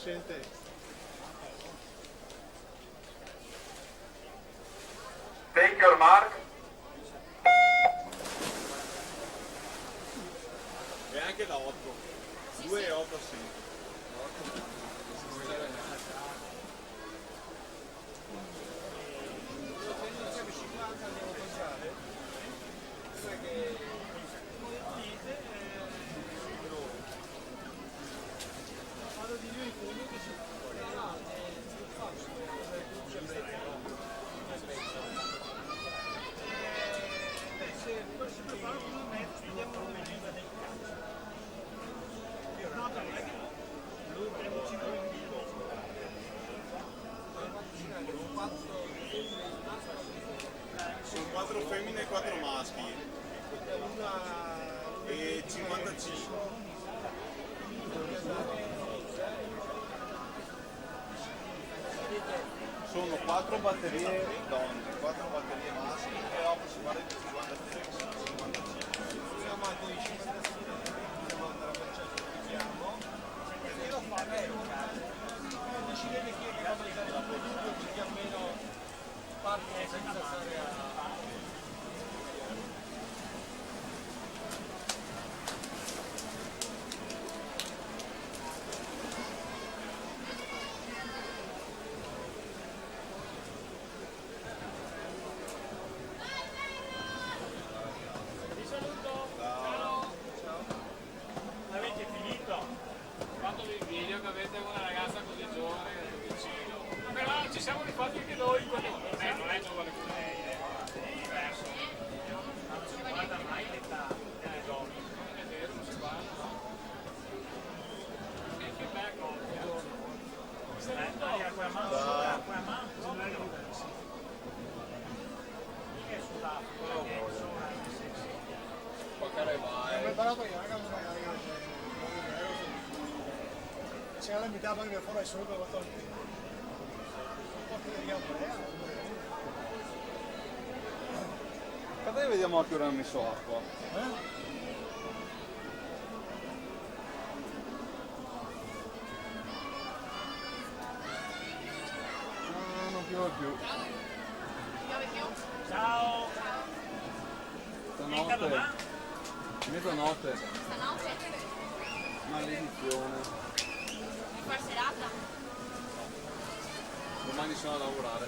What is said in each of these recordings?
Take your mark. E anche da 8. 2 e 8 sì. Sono 4 femmine e 4 maschi. E 55. Sono 4 batterie donne, 4 batterie maschi e dopo si parla di 55. Avete finito? Quando vi invidio che avete una ragazza così giovane vicino. Però ci siamo rifatti anche noi quando non è giovane come lei, è diverso. Non si guarda mai l'età delle donne. Non è vero, non si guarda. E che bello, quella mano non è diversa. È sull'Africa, che è solo anche sexy. Preparato io, ragazzi, c'è la metà perché fuori solo per la tolta. Un po' di Aspetta che vediamo a che ora hanno messo acqua. No, non piove più. Ciao! Stanotte. Mezzanotte. Stanotte? Maledizione. Di far serata? Domani sono a lavorare.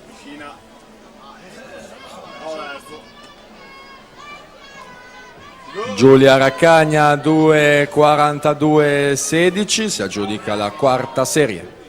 Piscina. Giulia Raccagna 2:42,16 si aggiudica la quarta serie.